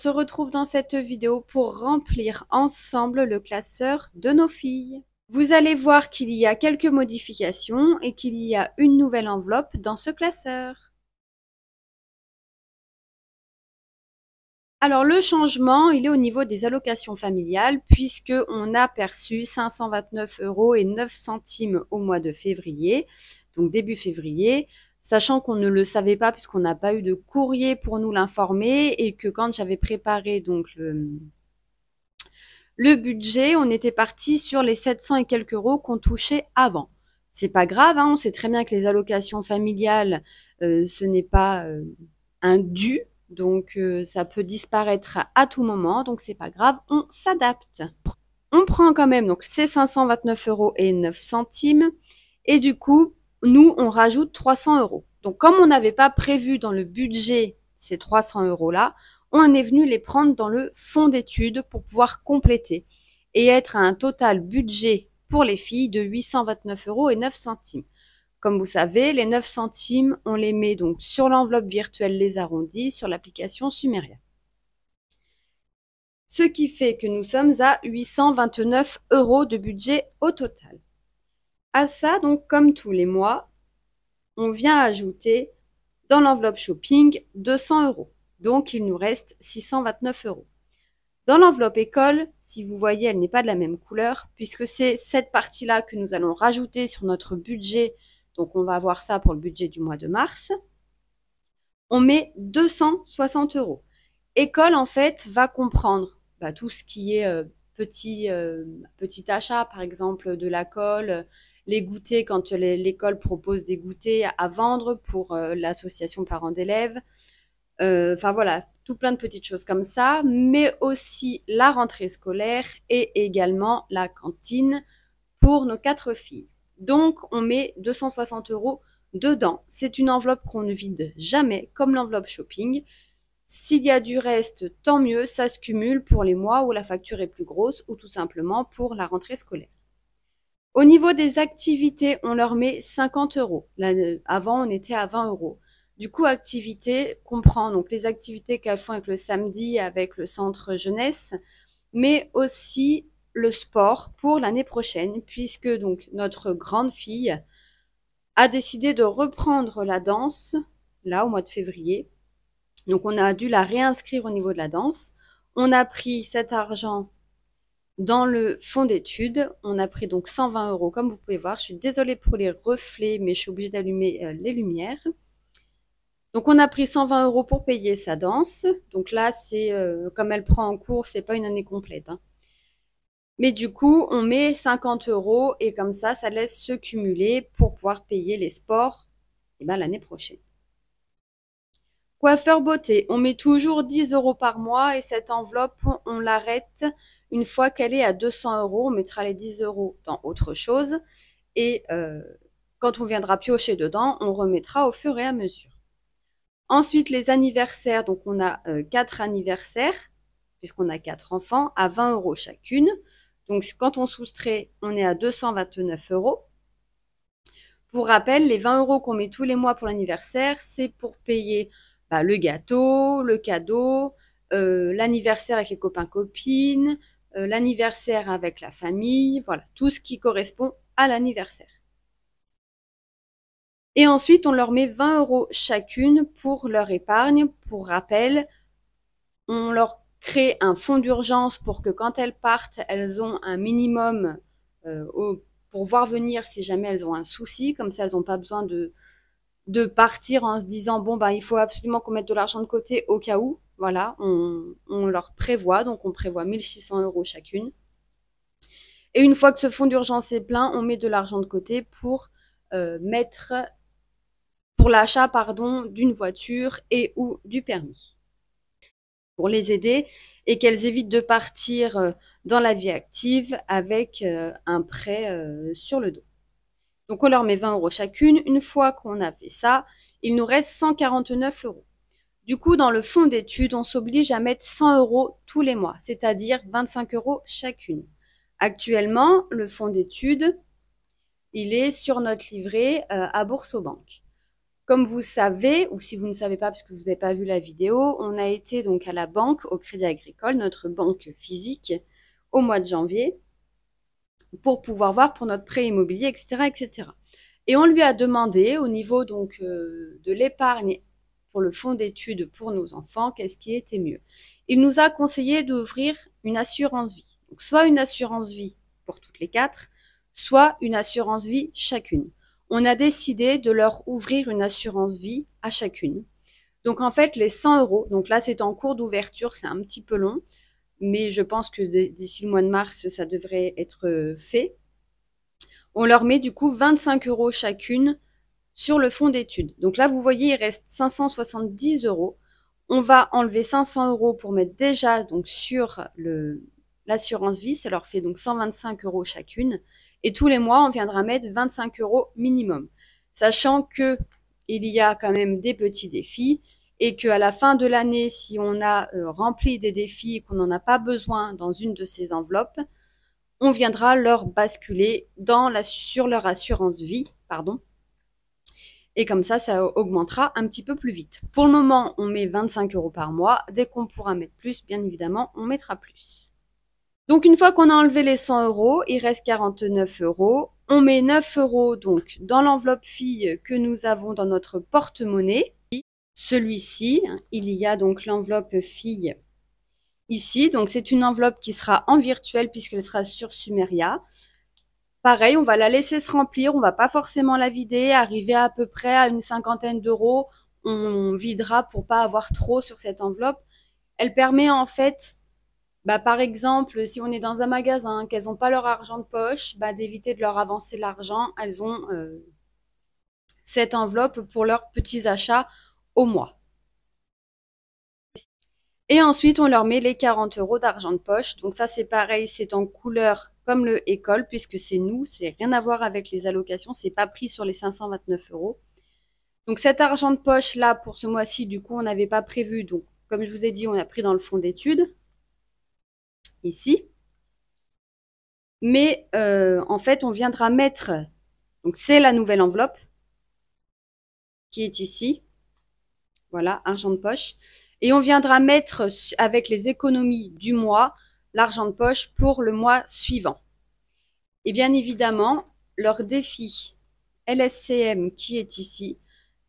se retrouve dans cette vidéo pour remplir ensemble le classeur de nos filles. Vous allez voir qu'il y a quelques modifications et qu'il y a une nouvelle enveloppe dans ce classeur. Alors le changement, il est au niveau des allocations familiales puisqu'on a perçu 529,09 € au mois de février, donc début février, sachant qu'on ne le savait pas puisqu'on n'a pas eu de courrier pour nous l'informer et que quand j'avais préparé donc le budget, on était parti sur les 700 et quelques euros qu'on touchait avant. C'est pas grave, hein, on sait très bien que les allocations familiales, ce n'est pas un dû, donc ça peut disparaître à tout moment, donc c'est pas grave, on s'adapte. On prend quand même donc ces 529,09 € et du coup, nous, on rajoute 300 €. Donc comme on n'avait pas prévu dans le budget ces 300 € là, on est venu les prendre dans le fonds d'études pour pouvoir compléter et être à un total budget pour les filles de 829,09 €. Comme vous savez, les 9 centimes, on les met donc sur l'enveloppe virtuelle Les Arrondis sur l'application Sumeria. Ce qui fait que nous sommes à 829 € de budget au total. À ça, donc, comme tous les mois, on vient ajouter dans l'enveloppe shopping 200 €. Donc, il nous reste 629 €. Dans l'enveloppe école, si vous voyez, elle n'est pas de la même couleur, puisque c'est cette partie-là que nous allons rajouter sur notre budget. Donc, on va avoir ça pour le budget du mois de mars. On met 260 €. École, en fait, va comprendre tout ce qui est petit achat, par exemple de la colle, les goûters quand l'école propose des goûters à vendre pour l'association parents d'élèves. Enfin voilà, tout plein de petites choses comme ça, mais aussi la rentrée scolaire et également la cantine pour nos 4 filles. Donc, on met 260 € dedans. C'est une enveloppe qu'on ne vide jamais, comme l'enveloppe shopping. S'il y a du reste, tant mieux, ça se cumule pour les mois où la facture est plus grosse ou tout simplement pour la rentrée scolaire. Au niveau des activités, on leur met 50 €. Avant, on était à 20 €. Du coup, activité comprend donc les activités qu'elles font avec le samedi, avec le centre jeunesse, mais aussi le sport pour l'année prochaine, puisque donc notre grande fille a décidé de reprendre la danse, là, au mois de février. Donc, on a dû la réinscrire au niveau de la danse. On a pris cet argent dans le fonds d'études. On a pris donc 120 € comme vous pouvez voir. Je suis désolée pour les reflets, mais je suis obligée d'allumer les lumières. Donc, on a pris 120 € pour payer sa danse. Donc là, c'est comme elle prend en cours, c'est pas une année complète, hein. Mais du coup, on met 50 € et comme ça laisse se cumuler pour pouvoir payer les sports l'année prochaine. Coiffeur beauté, on met toujours 10 € par mois et cette enveloppe, on l'arrête une fois qu'elle est à 200 €. On mettra les 10 € dans autre chose et quand on viendra piocher dedans, on remettra au fur et à mesure. Ensuite, les anniversaires, donc on a 4 anniversaires, puisqu'on a 4 enfants, à 20 € chacune. Donc quand on soustrait, on est à 229 €. Pour rappel, les 20 € qu'on met tous les mois pour l'anniversaire, c'est pour payer le gâteau, le cadeau, l'anniversaire avec les copains-copines, l'anniversaire avec la famille, voilà, tout ce qui correspond à l'anniversaire. Et ensuite, on leur met 20 € chacune pour leur épargne. Pour rappel, on leur crée un fonds d'urgence pour que quand elles partent, elles ont un minimum pour voir venir si jamais elles ont un souci. Comme ça, elles n'ont pas besoin de partir en se disant bon il faut absolument qu'on mette de l'argent de côté au cas où. Voilà, on leur prévoit, donc on prévoit 1600 € chacune. Et une fois que ce fonds d'urgence est plein, on met de l'argent de côté pour l'achat d'une voiture et ou du permis, pour les aider et qu'elles évitent de partir dans la vie active avec un prêt sur le dos. Donc, on leur met 20 € chacune. Une fois qu'on a fait ça, il nous reste 149 €. Du coup, dans le fonds d'études, on s'oblige à mettre 100 € tous les mois, c'est-à-dire 25 € chacune. Actuellement, le fonds d'études, il est sur notre livret à Boursorama. Comme vous savez, ou si vous ne savez pas parce que vous n'avez pas vu la vidéo, on a été donc à la banque, au Crédit Agricole, notre banque physique, au mois de janvier, pour pouvoir voir pour notre prêt immobilier, etc., etc. Et on lui a demandé au niveau donc de l'épargne pour le fonds d'études pour nos enfants, qu'est-ce qui était mieux. Il nous a conseillé d'ouvrir une assurance vie. Donc soit une assurance vie pour toutes les quatre, soit une assurance vie chacune. On a décidé de leur ouvrir une assurance vie à chacune. Donc en fait, les 100 euros, donc là c'est en cours d'ouverture, c'est un petit peu long, mais je pense que d'ici le mois de mars, ça devrait être fait. On leur met du coup 25 euros chacune sur le fonds d'études. Donc là, vous voyez, il reste 570 euros. On va enlever 500 euros pour mettre déjà donc sur l'assurance vie. Ça leur fait donc 125 euros chacune. Et tous les mois, on viendra mettre 25 euros minimum. Sachant que il y a quand même des petits défis et qu'à la fin de l'année, si on a rempli des défis et qu'on n'en a pas besoin dans une de ces enveloppes, on viendra leur basculer sur leur assurance vie, pardon. Et comme ça augmentera un petit peu plus vite. Pour le moment, on met 25 euros par mois. Dès qu'on pourra mettre plus, bien évidemment, on mettra plus. Donc, une fois qu'on a enlevé les 100 euros, il reste 49 euros. On met 9 euros donc dans l'enveloppe fille que nous avons dans notre porte-monnaie. Celui-ci, il y a donc l'enveloppe fille ici. Donc, c'est une enveloppe qui sera en virtuel puisqu'elle sera sur Sumeria. Pareil, on va la laisser se remplir, on va pas forcément la vider, arriver à peu près à une cinquantaine d'euros, on videra pour pas avoir trop sur cette enveloppe. Elle permet en fait, par exemple, si on est dans un magasin, qu'elles n'ont pas leur argent de poche, d'éviter de leur avancer l'argent. Elles ont cette enveloppe pour leurs petits achats au mois. Et ensuite, on leur met les 40 euros d'argent de poche. Donc ça, c'est pareil, c'est en couleur comme le école, puisque c'est nous, c'est rien à voir avec les allocations, c'est pas pris sur les 529 euros. Donc cet argent de poche là, pour ce mois-ci, du coup, on n'avait pas prévu. Donc, comme je vous ai dit, on a pris dans le fonds d'études, ici. Mais en fait, on viendra mettre, donc c'est la nouvelle enveloppe qui est ici. Voilà, argent de poche. Et on viendra mettre avec les économies du mois, l'argent de poche pour le mois suivant. Et bien évidemment, leur défi LSCM qui est ici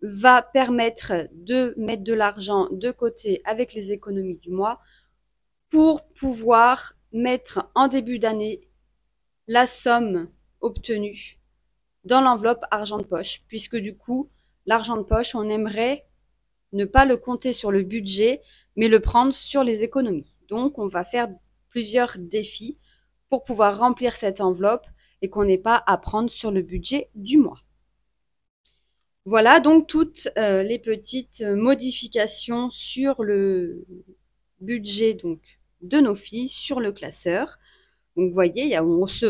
va permettre de mettre de l'argent de côté avec les économies du mois pour pouvoir mettre en début d'année la somme obtenue dans l'enveloppe argent de poche, puisque du coup, l'argent de poche, on aimerait ne pas le compter sur le budget, mais le prendre sur les économies. Donc, on va faire plusieurs défis pour pouvoir remplir cette enveloppe et qu'on n'ait pas à prendre sur le budget du mois. Voilà donc toutes les petites modifications sur le budget donc, de nos filles, sur le classeur. Donc, vous voyez, on se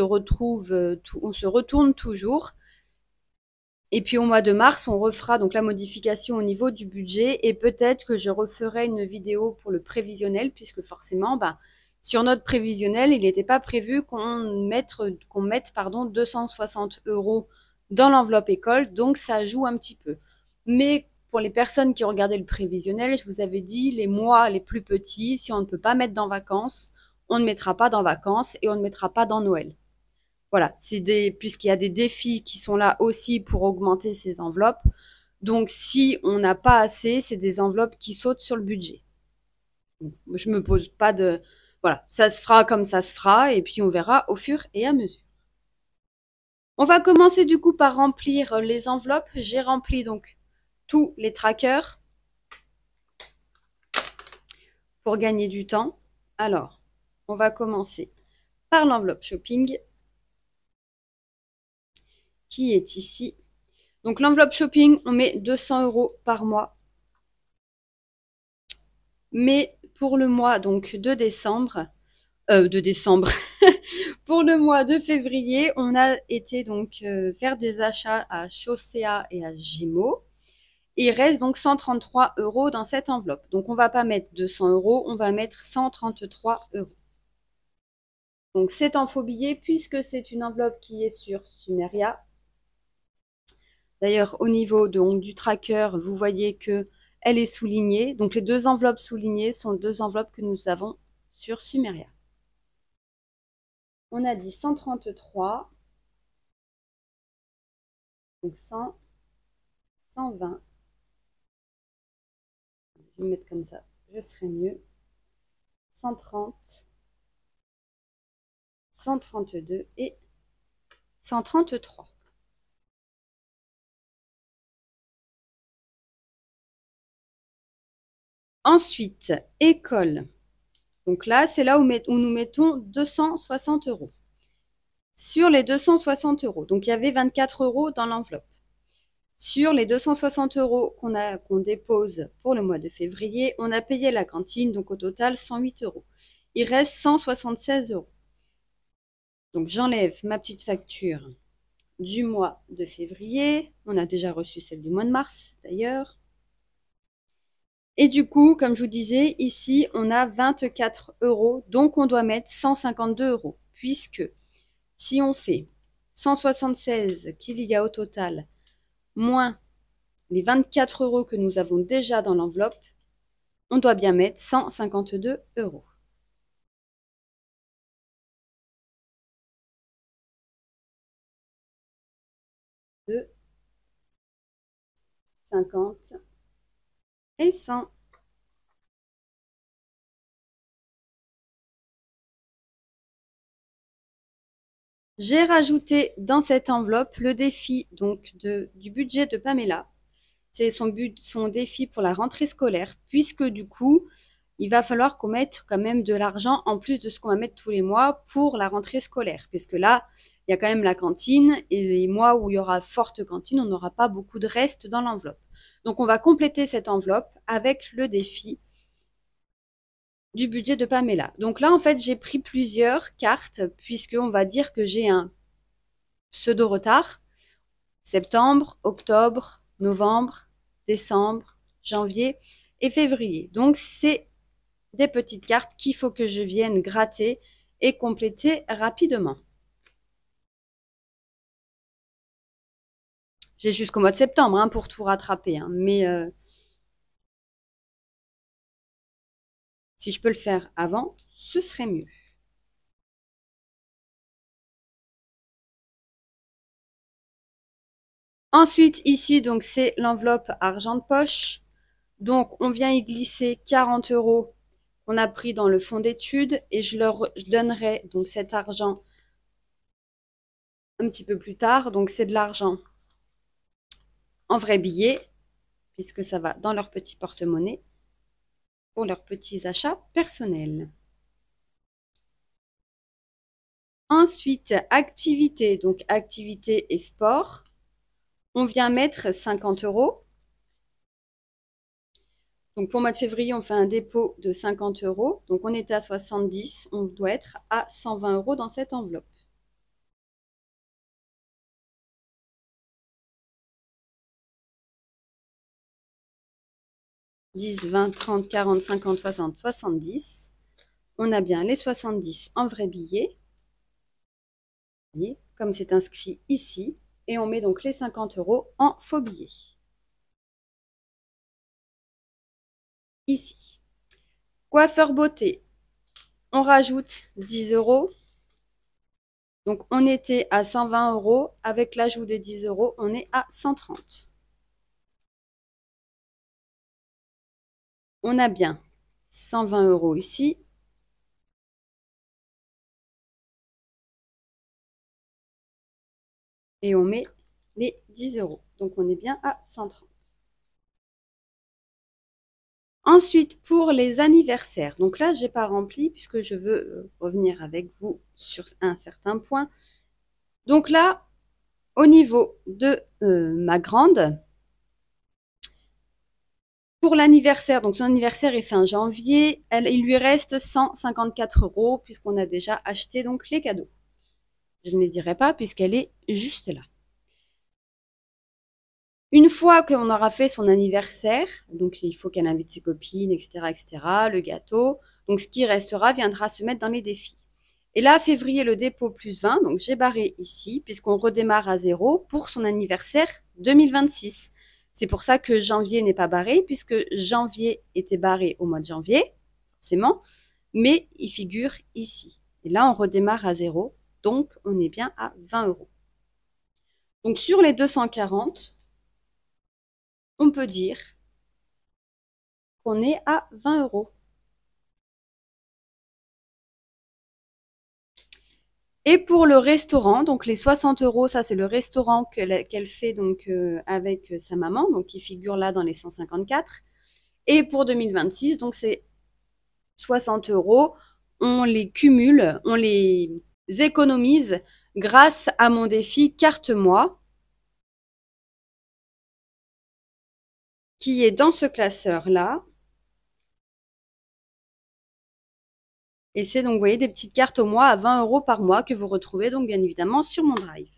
retourne toujours. Et puis au mois de mars, on refera donc la modification au niveau du budget et peut-être que je referai une vidéo pour le prévisionnel puisque forcément, sur notre prévisionnel, il n'était pas prévu qu'on mette 260 euros dans l'enveloppe école, donc ça joue un petit peu. Mais pour les personnes qui ont regardé le prévisionnel, je vous avais dit les mois les plus petits, si on ne peut pas mettre dans vacances, on ne mettra pas dans vacances et on ne mettra pas dans Noël. Voilà, puisqu'il y a des défis qui sont là aussi pour augmenter ces enveloppes. Donc, si on n'a pas assez, c'est des enveloppes qui sautent sur le budget. Je me pose pas de... Voilà, ça se fera comme ça se fera et puis on verra au fur et à mesure. On va commencer du coup par remplir les enveloppes. J'ai rempli donc tous les trackers pour gagner du temps. Alors, on va commencer par l'enveloppe shopping qui est ici. Donc l'enveloppe shopping, on met 200 euros par mois. Mais pour le mois donc de décembre, pour le mois de février, on a été donc faire des achats à Chaussea et à Gémeaux. Il reste donc 133 euros dans cette enveloppe. Donc on va pas mettre 200 euros, on va mettre 133 euros. Donc c'est en faux billet puisque c'est une enveloppe qui est sur Sumeria. D'ailleurs, au niveau du tracker, vous voyez que elle est soulignée. Donc les deux enveloppes soulignées sont deux enveloppes que nous avons sur Sumeria. On a dit 133, donc 100, 120. Je vais mettre comme ça, je serai mieux. 130, 132 et 133. Ensuite, école. Donc là, c'est là où nous mettons 260 €. Sur les 260 €, donc il y avait 24 € dans l'enveloppe. Sur les 260 € qu'on dépose pour le mois de février, on a payé la cantine, donc au total 108 €. Il reste 176 €. Donc j'enlève ma petite facture du mois de février. On a déjà reçu celle du mois de mars d'ailleurs. Et du coup, comme je vous disais, ici, on a 24 €, donc on doit mettre 152 €, puisque si on fait 176 qu'il y a au total, moins les 24 € que nous avons déjà dans l'enveloppe, on doit bien mettre 152 €. De 50 et 100. J'ai rajouté dans cette enveloppe le défi donc du budget de Pamela. C'est son défi pour la rentrée scolaire, puisque du coup, il va falloir qu'on mette quand même de l'argent en plus de ce qu'on va mettre tous les mois pour la rentrée scolaire. Puisque là, il y a quand même la cantine, et les mois où il y aura forte cantine, on n'aura pas beaucoup de reste dans l'enveloppe. Donc on va compléter cette enveloppe avec le défi du budget de Pamela. Donc là, en fait, j'ai pris plusieurs cartes, puisqu'on va dire que j'ai un pseudo-retard. Septembre, octobre, novembre, décembre, janvier et février. Donc, c'est des petites cartes qu'il faut que je vienne gratter et compléter rapidement. J'ai jusqu'au mois de septembre hein, pour tout rattraper. Hein, mais si je peux le faire avant, ce serait mieux. Ensuite, ici, donc c'est l'enveloppe argent de poche. Donc, on vient y glisser 40 € qu'on a pris dans le fonds d'études et je donnerai donc cet argent un petit peu plus tard. Donc, c'est de l'argent en vrai billet, puisque ça va dans leur petit porte-monnaie pour leurs petits achats personnels. Ensuite, activité, donc activité et sport. On vient mettre 50 €. Donc pour le mois de février, on fait un dépôt de 50 €. Donc on était à 70, on doit être à 120 € dans cette enveloppe. « 10, 20, 30, 40, 50, 60, 70. On a bien les 70 en vrai billet. Comme c'est inscrit ici. Et on met donc les 50 € en faux billet. Ici. Coiffeur beauté. On rajoute 10 €. Donc on était à 120 €. Avec l'ajout des 10 €, on est à 130. On a bien 120 € ici. Et on met les 10 €. Donc on est bien à 130. Ensuite, pour les anniversaires. Donc là, je n'ai pas rempli puisque je veux revenir avec vous sur un certain point. Donc là, au niveau de ma grande, pour l'anniversaire, donc son anniversaire est fin janvier, il lui reste 154 € puisqu'on a déjà acheté donc les cadeaux. Je ne les dirai pas puisqu'elle est juste là. Une fois qu'on aura fait son anniversaire, donc il faut qu'elle invite ses copines, etc., etc., le gâteau, donc ce qui restera viendra se mettre dans les défis. Et là, février, le dépôt plus 20, donc j'ai barré ici, puisqu'on redémarre à 0 pour son anniversaire 2026. C'est pour ça que janvier n'est pas barré, puisque janvier était barré au mois de janvier, forcément, mais il figure ici. Et là, on redémarre à 0, donc on est bien à 20 euros. Donc sur les 240, on peut dire qu'on est à 20 euros. Et pour le restaurant, donc les 60 euros, ça c'est le restaurant qu'elle fait donc avec sa maman, donc qui figure là dans les 154. Et pour 2026, donc c'est 60 euros, on les cumule, on les économise grâce à mon défi carte-moi, qui est dans ce classeur-là. Et c'est donc, vous voyez, des petites cartes au mois à 20 euros par mois que vous retrouvez donc bien évidemment sur mon Drive.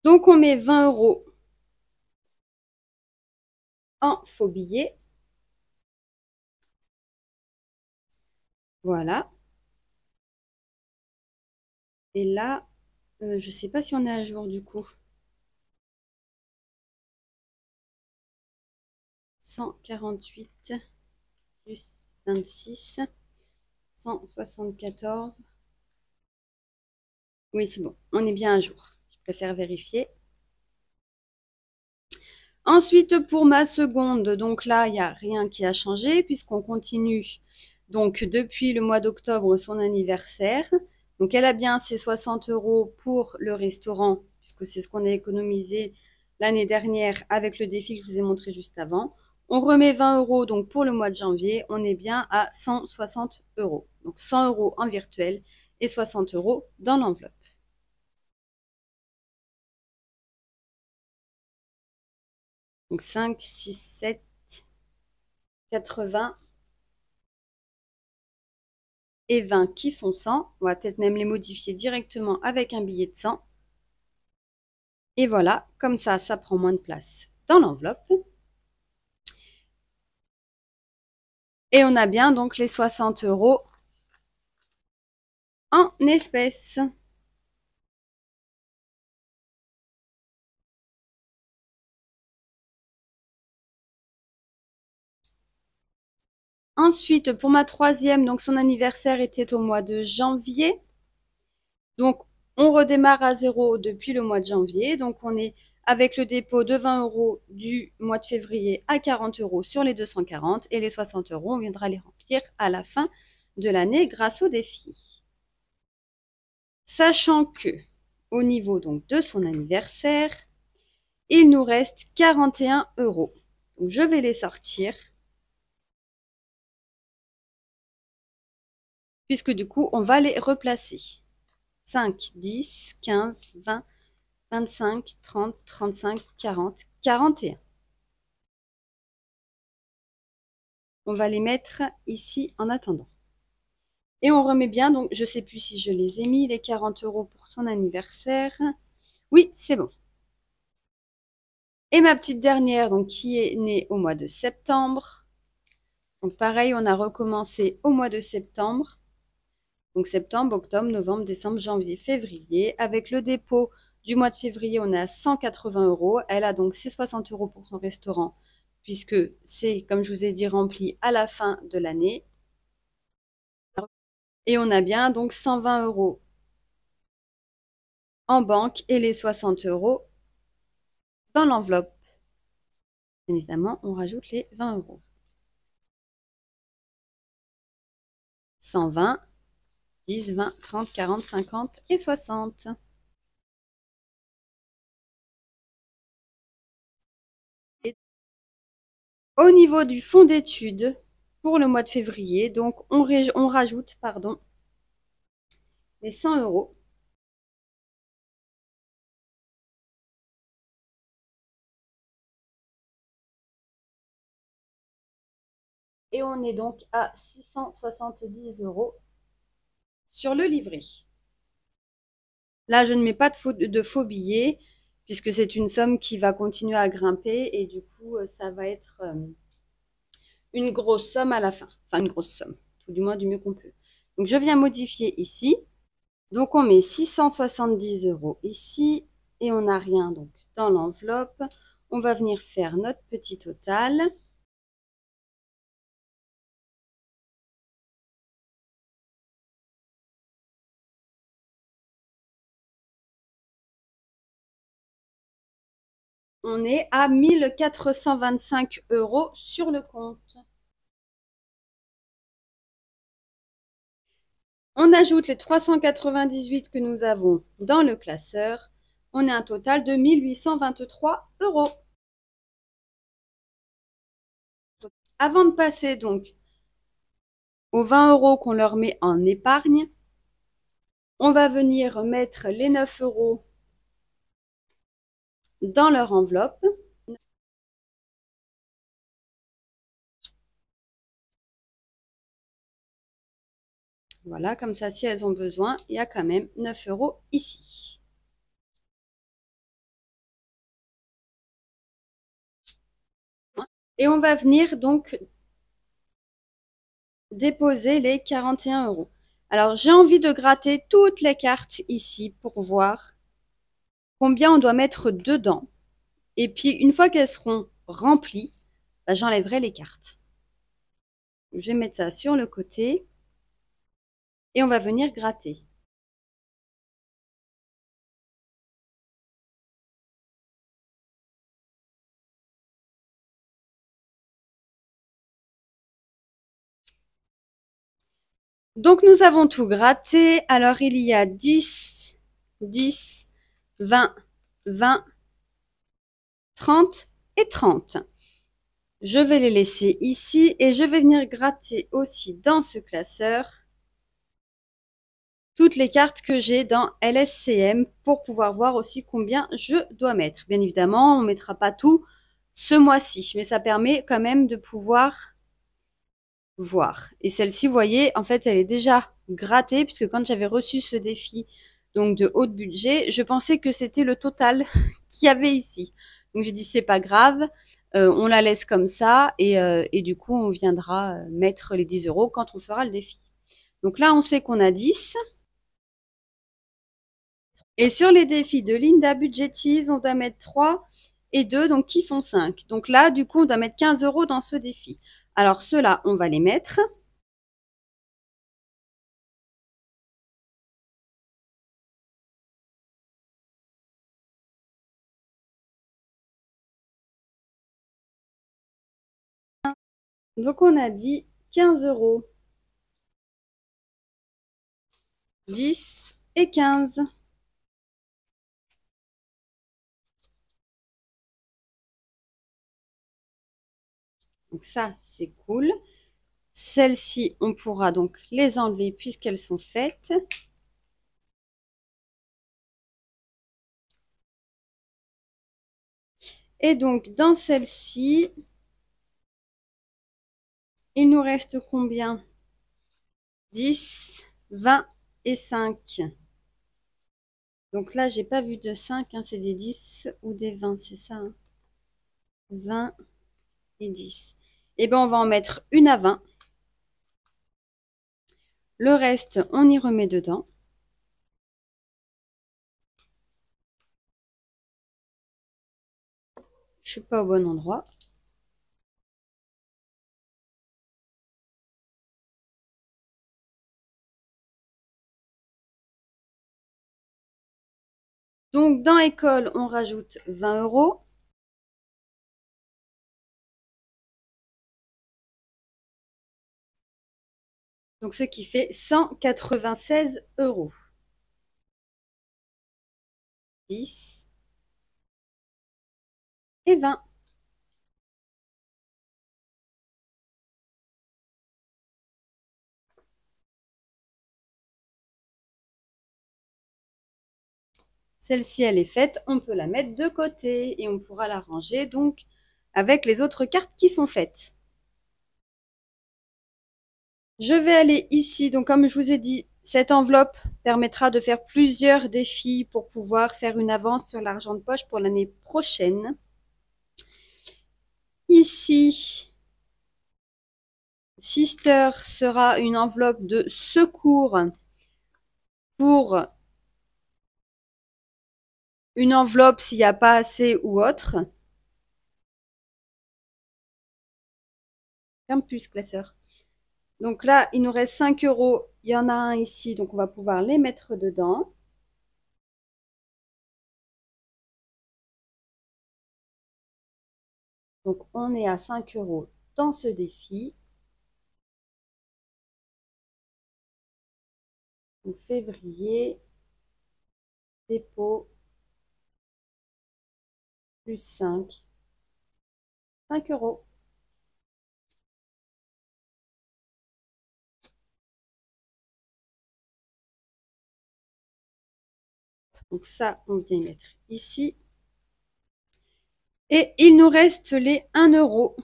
Donc on met 20 euros en faux billets. Voilà. Et là, je ne sais pas si on est à jour du coup. 148 plus 26, 174. Oui, c'est bon, on est bien à jour. Je préfère vérifier. Ensuite, pour ma seconde, donc là, il n'y a rien qui a changé puisqu'on continue donc depuis le mois d'octobre son anniversaire. Donc elle a bien ses 60 euros pour le restaurant puisque c'est ce qu'on a économisé l'année dernière avec le défi que je vous ai montré juste avant. On remet 20 euros donc pour le mois de janvier, on est bien à 160 euros. Donc 100 euros en virtuel et 60 euros dans l'enveloppe. Donc 5, 6, 7, 80 et 20 qui font 100. On va peut-être même les modifier directement avec un billet de 100. Et voilà, comme ça prend moins de place dans l'enveloppe. Et on a bien donc les 60 euros en espèces. Ensuite, pour ma troisième, donc son anniversaire était au mois de janvier. Donc, on redémarre à 0 depuis le mois de janvier. Donc, on est avec le dépôt de 20 euros du mois de février à 40 euros sur les 240. Et les 60 euros, on viendra les remplir à la fin de l'année grâce au défi. Sachant que, au niveau donc de son anniversaire, il nous reste 41 euros. Donc, je vais les sortir. Puisque du coup, on va les replacer. 5, 10, 15, 20, 25, 30, 35, 40, 41. On va les mettre ici en attendant. Et on remet bien, donc je ne sais plus si je les ai mis, les 40 euros pour son anniversaire. Oui, c'est bon. Et ma petite dernière, donc qui est née au mois de septembre. Donc pareil, on a recommencé au mois de septembre. Donc septembre, octobre, novembre, décembre, janvier, février. Avec le dépôt du mois de février, on est à 180 euros. Elle a donc ses 60 euros pour son restaurant, puisque c'est, comme je vous ai dit, rempli à la fin de l'année. Et on a bien donc 120 euros en banque et les 60 euros dans l'enveloppe. Bien évidemment, on rajoute les 20 euros. 120, 10, 20, 30, 40, 50 et 60. Et au niveau du fonds d'études, pour le mois de février, donc on rajoute les 100 euros. Et on est donc à 670 euros sur le livret. Là, je ne mets pas de faux billets, puisque c'est une somme qui va continuer à grimper, et du coup, ça va être une grosse somme à la fin. Enfin, une grosse somme, tout du moins du mieux qu'on peut. Donc, je viens modifier ici. Donc, on met 670 € ici et on n'a rien donc dans l'enveloppe. On va venir faire notre petit total. On est à 1425 € sur le compte. On ajoute les 398 que nous avons dans le classeur. On a un total de 1823 €. Avant de passer donc aux 20 € qu'on leur met en épargne, on va venir mettre les 9 € dans leur enveloppe. Voilà, comme ça, si elles ont besoin, il y a quand même 9 € ici. Et on va venir donc déposer les 41 €. Alors, j'ai envie de gratter toutes les cartes ici pour voir combien on doit mettre dedans. Et puis, une fois qu'elles seront remplies, bah, j'enlèverai les cartes. Je vais mettre ça sur le côté et on va venir gratter. Donc, nous avons tout gratté. Alors, il y a 10, 10, 20, 20, 30 et 30. Je vais les laisser ici et je vais venir gratter aussi dans ce classeur toutes les cartes que j'ai dans LSCM pour pouvoir voir aussi combien je dois mettre. Bien évidemment, on ne mettra pas tout ce mois-ci, mais ça permet quand même de pouvoir voir. Et celle-ci, vous voyez, en fait, elle est déjà grattée puisque quand j'avais reçu ce défi donc de haut budget, je pensais que c'était le total qu'il y avait ici. Donc j'ai dit c'est pas grave, on la laisse comme ça et du coup on viendra mettre les 10 € quand on fera le défi. Donc là on sait qu'on a 10. Et sur les défis de Linda Budgetise, on doit mettre 3 et 2, donc qui font 5. Donc là, du coup, on doit mettre 15 € dans ce défi. Alors ceux-là, on va les mettre. Donc on a dit 15 €. 10 et 15. Donc ça, c'est cool. Celles-ci, on pourra donc les enlever puisqu'elles sont faites. Et donc, dans celle-ci, il nous reste combien? 10, 20 et 5. Donc là, j'ai pas vu de 5, hein, c'est des 10 ou des 20, c'est ça, hein. 20 et 10. Et bien, on va en mettre une à 20. Le reste, on y remet dedans. Je suis pas au bon endroit. Donc, dans école, on rajoute 20 €. Donc, ce qui fait 196 €. 10 et 20. Celle-ci, elle est faite, on peut la mettre de côté et on pourra la ranger donc avec les autres cartes qui sont faites. Je vais aller ici, donc comme je vous ai dit, cette enveloppe permettra de faire plusieurs défis pour pouvoir faire une avance sur l'argent de poche pour l'année prochaine. Ici, Sister sera une enveloppe de secours pour une enveloppe s'il n'y a pas assez ou autre. Campus classeur. Donc là, il nous reste 5 euros. Il y en a un ici, donc on va pouvoir les mettre dedans. Donc on est à 5 euros dans ce défi. Donc, février, dépôt, plus 5. 5 euros. Donc ça, on vient mettre ici. Et il nous reste les 1 euro.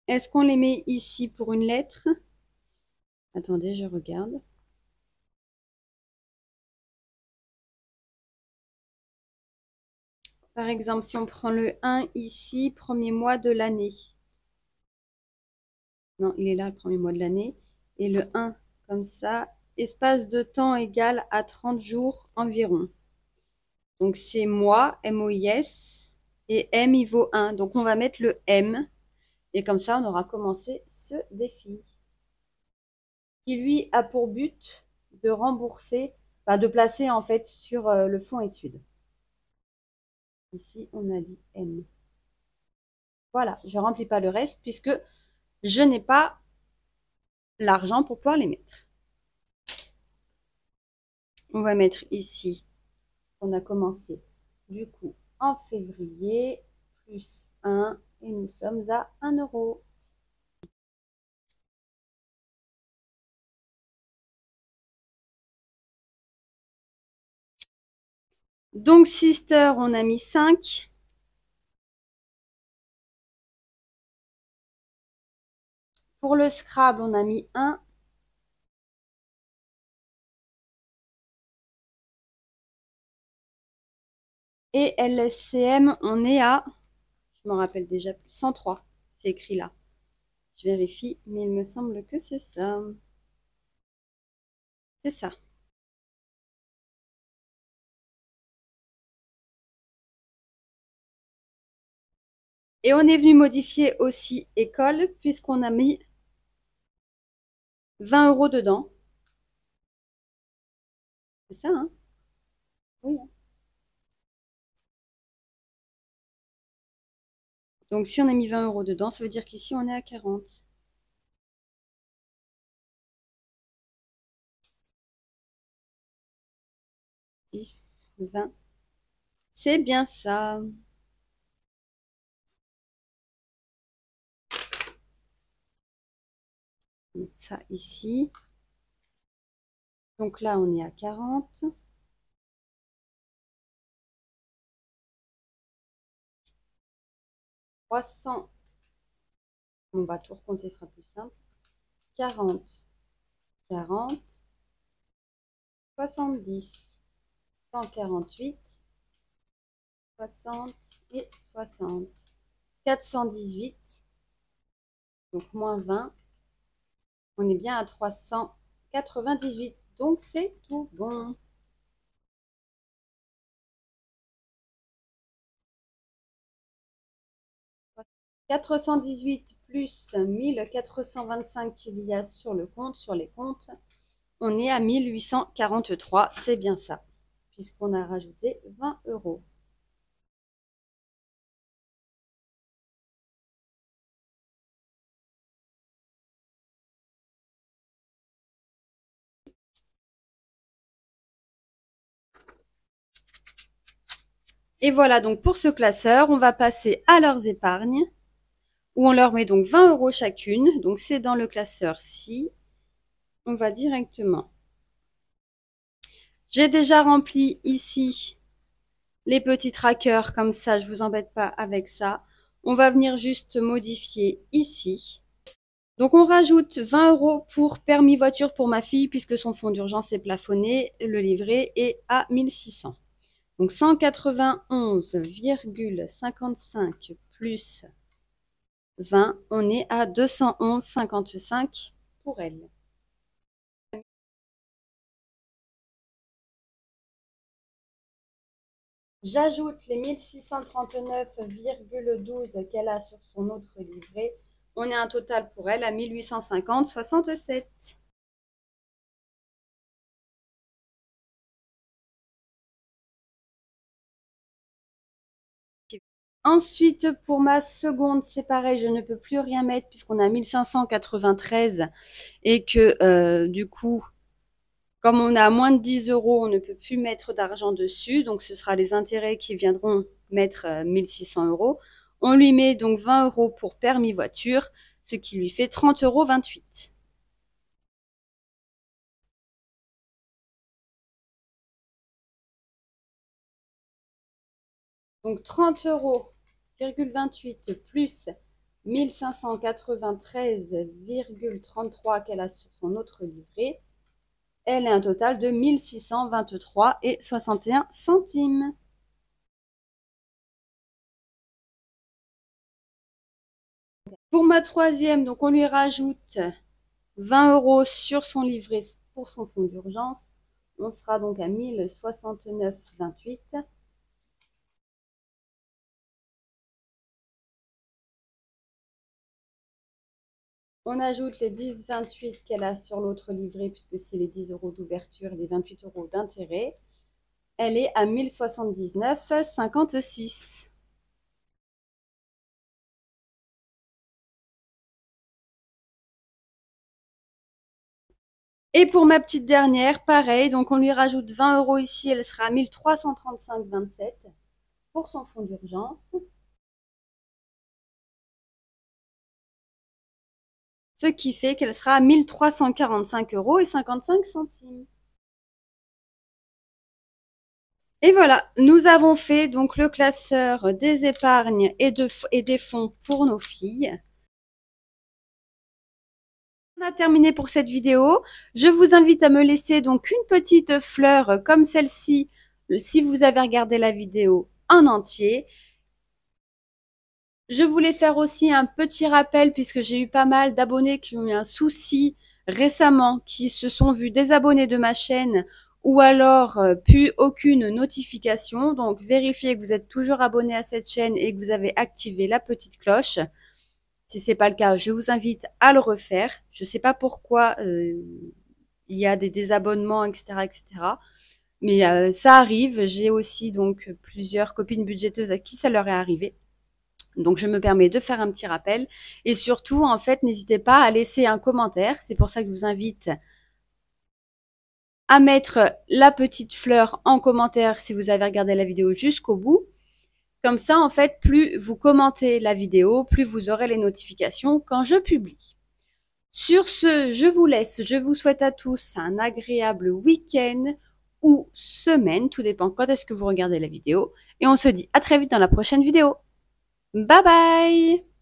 Est-ce qu'on les met ici pour une lettre? Attendez, je regarde. Par exemple, si on prend le 1 ici, premier mois de l'année. Non, il est là, le premier mois de l'année. Et le 1, comme ça, espace de temps égal à 30 jours environ. Donc, c'est mois, M-O-I-S, et M, il vaut 1. Donc, on va mettre le M. Et comme ça, on aura commencé ce défi. Qui, lui, a pour but de rembourser, enfin, de placer, en fait, sur le fonds études. Ici, on a dit M. Voilà, je ne remplis pas le reste puisque je n'ai pas l'argent pour pouvoir les mettre. On va mettre ici, on a commencé du coup en février, plus 1, et nous sommes à 1 euro. Donc, Sister, on a mis 5. Pour le Scrabble, on a mis 1. Et LSCM, on est à, je me rappelle déjà, 103. C'est écrit là. Je vérifie, mais il me semble que c'est ça. C'est ça. Et on est venu modifier aussi école, puisqu'on a mis 20 euros dedans. C'est ça, hein? Oui. Donc, si on a mis 20 euros dedans, ça veut dire qu'ici, on est à 40. 10, 20. C'est bien ça. On va mettre ça ici. Donc là, on est à 40. 300. On va tout recompter, ce sera plus simple. 40, 40, 70, 148, 60 et 60. 418. Donc moins 20. On est bien à 398. Donc c'est tout bon. 418 plus 1425 qu'il y a sur le compte, sur les comptes, on est à 1843, c'est bien ça, puisqu'on a rajouté 20 euros. Et voilà donc pour ce classeur, on va passer à leurs épargnes, où on leur met donc 20 euros chacune, donc c'est dans le classeur-ci. On va directement. J'ai déjà rempli ici les petits trackers, comme ça je vous embête pas avec ça. On va venir juste modifier ici. Donc on rajoute 20 euros pour permis voiture pour ma fille puisque son fonds d'urgence est plafonné, le livret est à 1600. Donc 191,55 plus 20, on est à 211,55 pour elle. J'ajoute les 1639,12 qu'elle a sur son autre livret. On est un total pour elle à 1850,67. Ensuite, pour ma seconde, c'est pareil, je ne peux plus rien mettre puisqu'on a 1593 et que du coup, comme on a moins de 10 euros, on ne peut plus mettre d'argent dessus. Donc, ce sera les intérêts qui viendront mettre 1600 euros. On lui met donc 20 euros pour permis voiture, ce qui lui fait 30,28 euros. Donc 30,28 € plus 1593,33 qu'elle a sur son autre livret. Elle est un total de 1623,61 €. Pour ma troisième, donc on lui rajoute 20 € sur son livret pour son fonds d'urgence. On sera donc à 1069,28 €. On ajoute les 10,28 € qu'elle a sur l'autre livret, puisque c'est les 10 € d'ouverture et les 28 € d'intérêt. Elle est à 1079,56 €. Et pour ma petite dernière, pareil, donc on lui rajoute 20 € ici, elle sera à 1335,27 € pour son fonds d'urgence. Ce qui fait qu'elle sera à 1345,55 €. Et voilà, nous avons fait donc le classeur des épargnes et des fonds pour nos filles. On a terminé pour cette vidéo. Je vous invite à me laisser donc une petite fleur comme celle-ci si vous avez regardé la vidéo en entier. Je voulais faire aussi un petit rappel puisque j'ai eu pas mal d'abonnés qui ont eu un souci récemment, qui se sont vus désabonner de ma chaîne ou alors plus aucune notification. Donc vérifiez que vous êtes toujours abonné à cette chaîne et que vous avez activé la petite cloche. Si ce n'est pas le cas, je vous invite à le refaire. Je ne sais pas pourquoi il y a des désabonnements, etc., etc. Mais ça arrive. J'ai aussi donc plusieurs copines budgéteuses à qui ça leur est arrivé. Donc, je me permets de faire un petit rappel. Et surtout, en fait, n'hésitez pas à laisser un commentaire. C'est pour ça que je vous invite à mettre la petite fleur en commentaire si vous avez regardé la vidéo jusqu'au bout. Comme ça, en fait, plus vous commentez la vidéo, plus vous aurez les notifications quand je publie. Sur ce, je vous laisse. Je vous souhaite à tous un agréable week-end ou semaine. Tout dépend quand est-ce que vous regardez la vidéo. Et on se dit à très vite dans la prochaine vidéo. Bye bye!